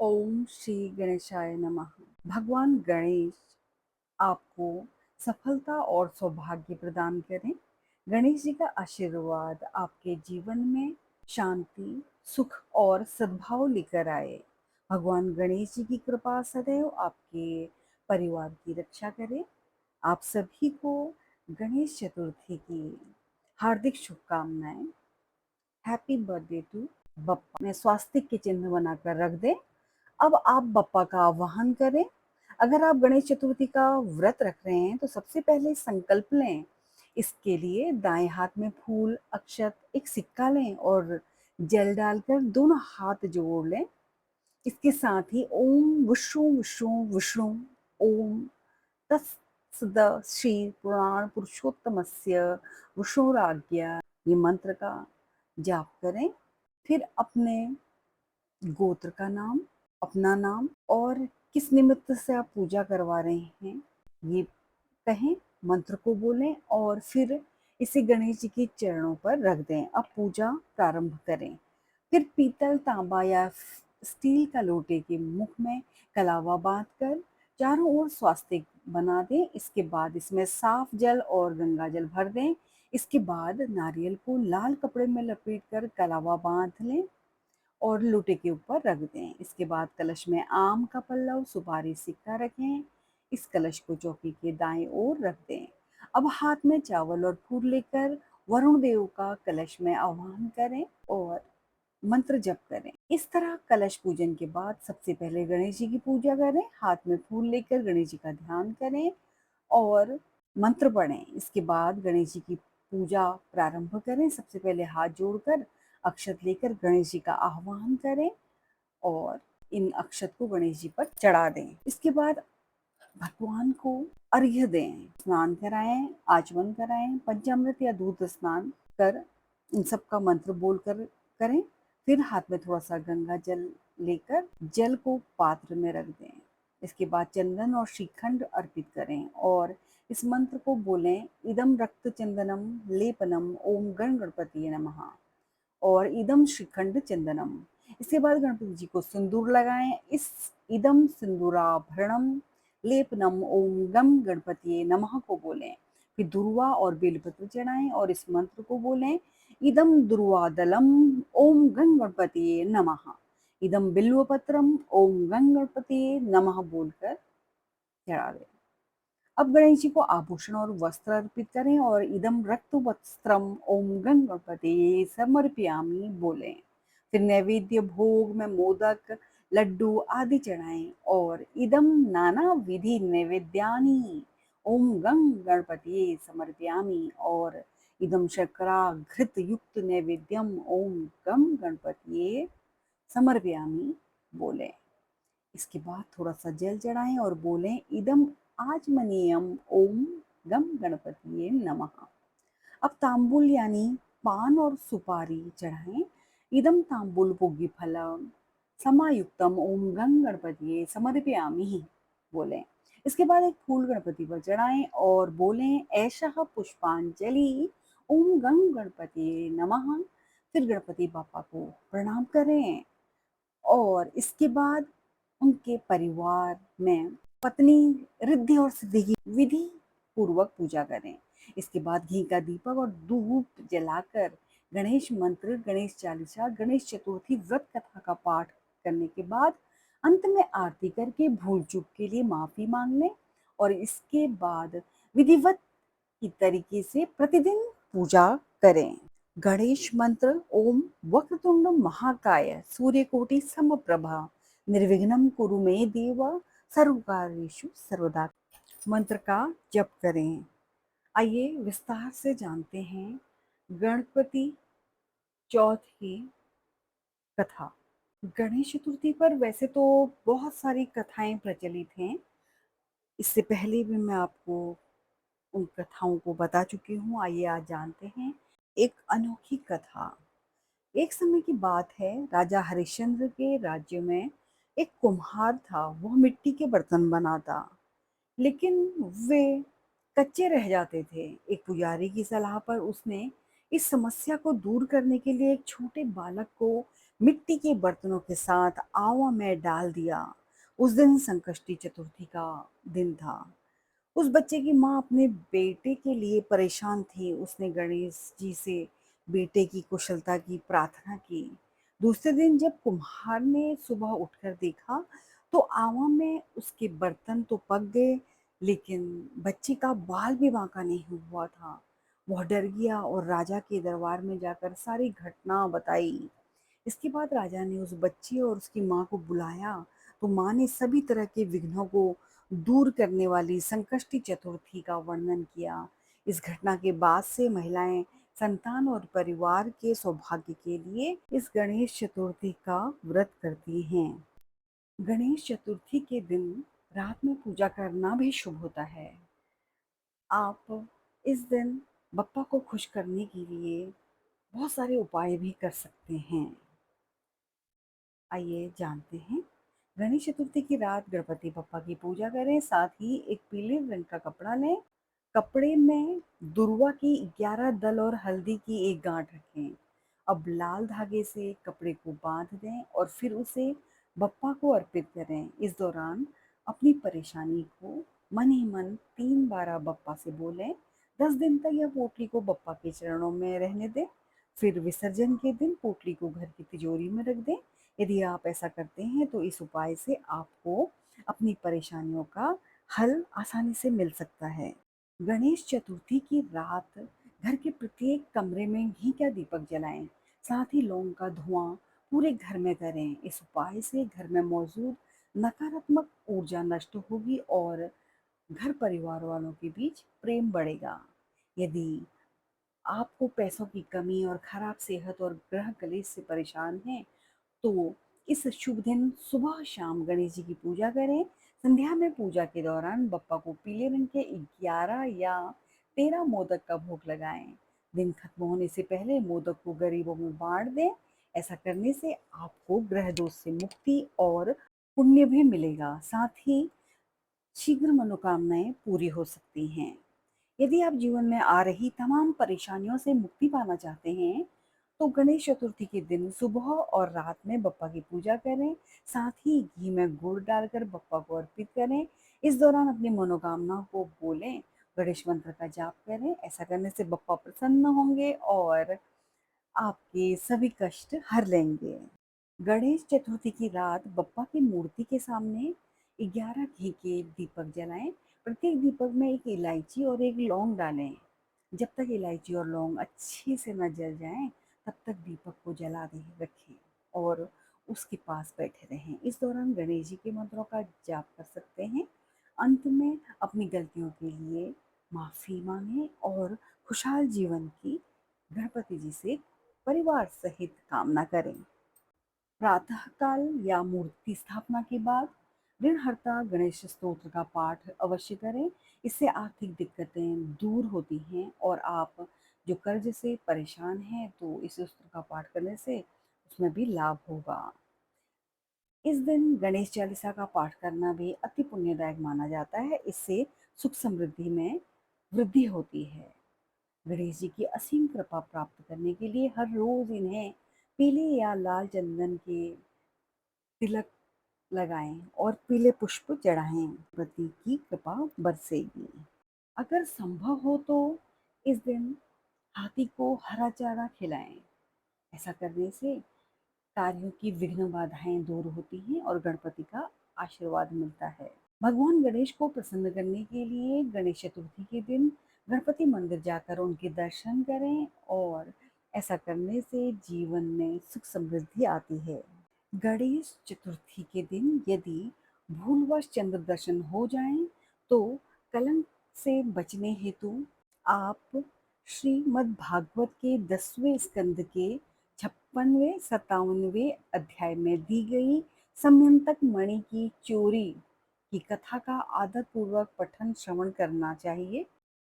ओम श्री गणेशाय नमः। भगवान गणेश आपको सफलता और सौभाग्य प्रदान करें। गणेश जी का आशीर्वाद आपके जीवन में शांति, सुख और सद्भाव लेकर आए। भगवान गणेश जी की कृपा सदैव आपके परिवार की रक्षा करे। आप सभी को गणेश चतुर्थी की हार्दिक शुभकामनाएं। Happy birthday to Bappa. में स्वास्तिक के चिन्ह बनाकर रख दें। अब आप बप्पा का आवाहन करें। अगर आप गणेश चतुर्थी का व्रत रख रहे हैं तो सबसे पहले संकल्प लें। इसके लिए दाएं हाथ में फूल, अक्षत, एक सिक्का लें और जल डालकर दोनों हाथ जोड़ लें। इसके साथ ही ओम विष्णु विष्णु विष्णु ओम तत्सद श्री पुराण पुरुषोत्तमस्य विष्णुराज्ञा, ये मंत्र का जाप करें। फिर अपने गोत्र का नाम, अपना नाम और किस निमित्त से आप पूजा करवा रहे हैं ये कहें, मंत्र को बोलें और फिर इसे गणेश जी के चरणों पर रख दें। अब पूजा प्रारंभ करें। फिर पीतल, तांबा या स्टील का लोटे के मुख में कलावा बांधकर चारों ओर स्वास्तिक बना दें। इसके बाद इसमें साफ जल और गंगा जल भर दें। इसके बाद नारियल को लाल कपड़े में लपेटकर कलावा बांध लें और लोटे के ऊपर रख दें। इसके बाद कलश में आम का पल्लव, सुपारी, सिक्का रखें। इस कलश को चौकी के दाएं ओर रख दें। अब हाथ में चावल और फूल लेकर वरुण देव का कलश में आह्वान करें और मंत्र जप करें। इस तरह कलश पूजन के बाद सबसे पहले गणेश जी की पूजा करें। हाथ में फूल लेकर गणेश जी का ध्यान करें और मंत्र पढ़ें। इसके बाद गणेश जी की पूजा प्रारंभ करें। सबसे पहले हाथ जोड़कर अक्षत लेकर गणेश जी का आह्वान करें और इन अक्षत को गणेश जी पर चढ़ा दें। इसके बाद भगवान को अर्घ्य दें, स्नान कराएं, आचमन कराएं, पंचामृत या दूध स्नान कर इन सब का मंत्र बोलकर करें। फिर हाथ में थोड़ा सा गंगा जल लेकर जल को पात्र में रख दें। इसके बाद चंदन और श्रीखंड अर्पित करें और इस मंत्र को बोलें, इदम रक्त चंदनम लेपनम ओम गण गणपति नमः और इदम श्रीखंड चंदनम। इसके बाद गणपति जी को सिंदूर लगाएं। इस इदम सिंदूराभरणम लेपनम ओम गम गणपति नमः को बोलें। फिर दुर्वा और बेलपत्र चढ़ाएं और इस मंत्र को बोलें, इदम दुर्वादलम ओम गंग गणपति नमः, इदम बिल्वपत्रम ओम गंग गणपति नमः बोलकर चढ़ा दें। अब गणेश जी को आभूषण और वस्त्र अर्पित करें और इदम रक्त वस्त्रम ओम गंग गणपति समर्पयामि बोलें। फिर नैवेद्य भोग में मोदक, लड्डू आदि चढ़ाएं और इदम नाना विधि नैवेद्यानि ओम गंग गणपति समर्पयामि और इदम शर्करा घृत युक्त नैवेद्यम ओम गम गणपति समर्पयामि बोले। इसके बाद थोड़ा सा जल चढ़ाएं और बोलें, इदम आचमनीयम ओम गम गणपति नमः। अब तांबुल यानी पान और सुपारी चढ़ाएं। इदम तांबुल पुग्गी फलम समायुक्तम ओम गंग गणपति समर्पयामि बोलें। इसके बाद एक फूल गणपति पर चढ़ाएं और बोलें, ऐशः पुष्पांजलि ओम गंग गणपति नमः। फिर गणपति बापा को प्रणाम करें और इसके बाद उनके परिवार में पत्नी रिद्धि और सिद्धि की विधि पूर्वक पूजा करें। इसके बाद घी का दीपक और धूप जलाकर गणेश मंत्र, गणेश चालीसा, गणेश चतुर्थी व्रत कथा का पाठ करने के बाद अंत में आरती करके भूल चूक के लिए माफी मांग लें और इसके बाद विधिवत की तरीके से प्रतिदिन पूजा करें। गणेश मंत्र ओम वक्रतुंड महाकाय सूर्यकोटि समप्रभा निर्विघ्नं कुरु मे देव सर्वकार्येषु सर्वदा मंत्र का जप करें। आइए विस्तार से जानते हैं गणपति चौथ की कथा। गणेश चतुर्थी पर वैसे तो बहुत सारी कथाएं प्रचलित हैं। इससे पहले भी मैं आपको उन कथाओं को बता चुकी हूँ। आइए आज जानते हैं एक अनोखी कथा। एक समय की बात है, राजा हरिश्चंद्र के राज्य में एक कुम्हार था। वह मिट्टी के बर्तन बनाता, लेकिन वे कच्चे रह जाते थे। एक पुजारी की सलाह पर उसने इस समस्या को दूर करने के लिए एक छोटे बालक को मिट्टी के बर्तनों के साथ आवा में डाल दिया। उस दिन संकष्टी चतुर्थी का दिन था। उस बच्चे की माँ अपने बेटे के लिए परेशान थी। उसने गणेश जी से बेटे की कुशलता की प्रार्थना की। दूसरे दिन जब कुम्हार ने सुबह उठकर देखा तो आवा में उसके बर्तन तो पक गए, लेकिन बच्चे का बाल भी बांका नहीं हुआ था। वह डर गया और राजा के दरबार में जाकर सारी घटना बताई। इसके बाद राजा ने उस बच्चे और उसकी माँ को बुलाया तो माँ ने सभी तरह के विघ्नों को दूर करने वाली संकष्टी चतुर्थी का वर्णन किया। इस घटना के बाद से महिलाएं संतान और परिवार के सौभाग्य के लिए इस गणेश चतुर्थी का व्रत करती हैं। गणेश चतुर्थी के दिन रात में पूजा करना भी शुभ होता है। आप इस दिन बप्पा को खुश करने के लिए बहुत सारे उपाय भी कर सकते हैं। आइए जानते हैं। गणेश चतुर्थी की रात गणपति बप्पा की पूजा करें, साथ ही एक पीले रंग का कपड़ा लें। कपड़े में दुर्वा की 11 दल और हल्दी की एक गांठ रखें। अब लाल धागे से कपड़े को बांध दें और फिर उसे बप्पा को अर्पित करें। इस दौरान अपनी परेशानी को मन ही मन 3 बार बप्पा से बोलें। 10 दिन तक यह पोटली को बप्पा के चरणों में रहने दें। फिर विसर्जन के दिन पोटली को घर की तिजोरी में रख दें। यदि आप ऐसा करते हैं तो इस उपाय से आपको अपनी परेशानियों का हल आसानी से मिल सकता है। गणेश चतुर्थी की रात घर के प्रत्येक कमरे में घी का दीपक जलाएं। साथ ही लौंग का धुआं पूरे घर में करें। इस उपाय से घर में मौजूद नकारात्मक ऊर्जा नष्ट होगी और घर परिवार वालों के बीच प्रेम बढ़ेगा। यदि आपको पैसों की कमी और खराब सेहत और ग्रह कलेश से परेशान हैं तो इस शुभ दिन सुबह शाम गणेश जी की पूजा करें। संध्या में पूजा के दौरान बप्पा को पीले रंग के 11 या 13 मोदक का भोग लगाएं। दिन खत्म होने से पहले मोदक को गरीबों में बांट दें। ऐसा करने से आपको ग्रह दोष से मुक्ति और पुण्य भी मिलेगा। साथ ही शीघ्र मनोकामनाएं पूरी हो सकती हैं। यदि आप जीवन में आ रही तमाम परेशानियों से मुक्ति पाना चाहते हैं तो गणेश चतुर्थी के दिन सुबह और रात में बप्पा की पूजा करें। साथ ही घी में गुड़ डालकर बप्पा को अर्पित करें। इस दौरान अपनी मनोकामनाओं को बोलें, गणेश मंत्र का जाप करें। ऐसा करने से बप्पा प्रसन्न होंगे और आपके सभी कष्ट हर लेंगे। गणेश चतुर्थी की रात बप्पा की मूर्ति के सामने 11 घी के दीपक जलाएं। प्रत्येक दीपक में एक इलायची और एक लौंग डालें। जब तक इलायची और लौंग अच्छे से न जल जाएं तब तक दीपक को जला दे रखें और उसके पास बैठे रहें। इस दौरान गणेश जी के मंत्रों का जाप कर सकते हैं। अंत में अपनी गलतियों के लिए माफ़ी मांगें और खुशहाल जीवन की गणपति जी से परिवार सहित कामना करें। प्रातःकाल या मूर्ति स्थापना के बाद ऋणहर्ता गणेश स्तोत्र का पाठ अवश्य करें। इससे आर्थिक दिक्कतें दूर होती हैं और आप जो कर्ज से परेशान हैं तो इस स्तोत्र का पाठ करने से उसमें भी लाभ होगा। इस दिन गणेश चालीसा का पाठ करना भी अति पुण्यदायक माना जाता है। इससे सुख समृद्धि में वृद्धि होती है। गणेश जी की असीम कृपा प्राप्त करने के लिए हर रोज इन्हें पीले या लाल चंदन के तिलक लगाएं और पीले पुष्प चढ़ाएं। पति की कृपा बरसेगी। अगर संभव हो तो इस दिन हाथी को हरा चारा खिलाएं। ऐसा करने से कार्यों की विघ्न बाधाएं दूर होती हैं और गणपति का आशीर्वाद मिलता है। भगवान गणेश को प्रसन्न करने के लिए गणेश चतुर्थी के दिन गणपति मंदिर जाकर उनके दर्शन करें और ऐसा करने से जीवन में सुख समृद्धि आती है। गणेश चतुर्थी के दिन यदि भूलवश चंद्र दर्शन हो जाएं तो कलंक से बचने हेतु आप श्रीमद् भागवत के 10वें स्कंद के 56वें 57वें अध्याय में दी गई समयंतक मणि की चोरी की कथा का आदर पूर्वक पठन श्रवण करना चाहिए।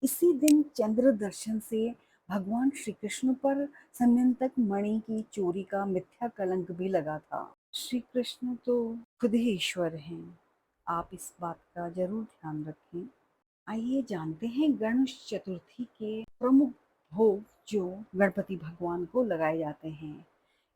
इसी दिन चंद्र दर्शन से भगवान श्री कृष्ण पर समयंतक मणि की चोरी का मिथ्या कलंक भी लगा था। श्री कृष्ण तो खुद ही ईश्वर हैं। आप इस बात का जरूर ध्यान रखें। आइए जानते हैं गणेश चतुर्थी के प्रमुख भोग जो गणपति भगवान को लगाए जाते हैं।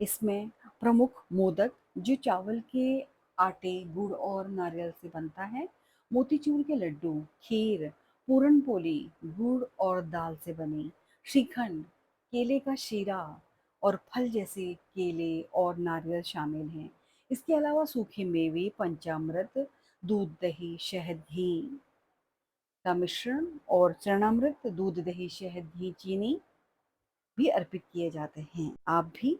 इसमें प्रमुख मोदक जो चावल के आटे, गुड़ और नारियल से बनता है, मोतीचूर के लड्डू, खीर, पूरन पोली, गुड़ और दाल से बनी, श्रीखंड, केले का शीरा और फल जैसे केले और नारियल शामिल हैं। इसके अलावा सूखे मेवे, पंचामृत, दूध, दही, शहद, घी का मिश्रण और चरणामृत, दूध, दही, शहद, घी, चीनी भी अर्पित किए जाते हैं। आप भी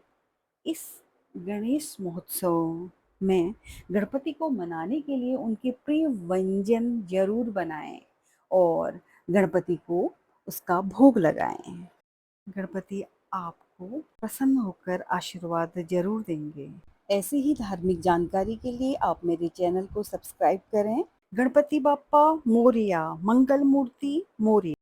इस गणेश महोत्सव में गणपति को मनाने के लिए उनके प्रिय व्यंजन जरूर बनाएं और गणपति को उसका भोग लगाएं। गणपति आपको प्रसन्न होकर आशीर्वाद जरूर देंगे। ऐसे ही धार्मिक जानकारी के लिए आप मेरे चैनल को सब्सक्राइब करें। गणपति बाप्पा मोरया, मंगल मूर्ति मोरया।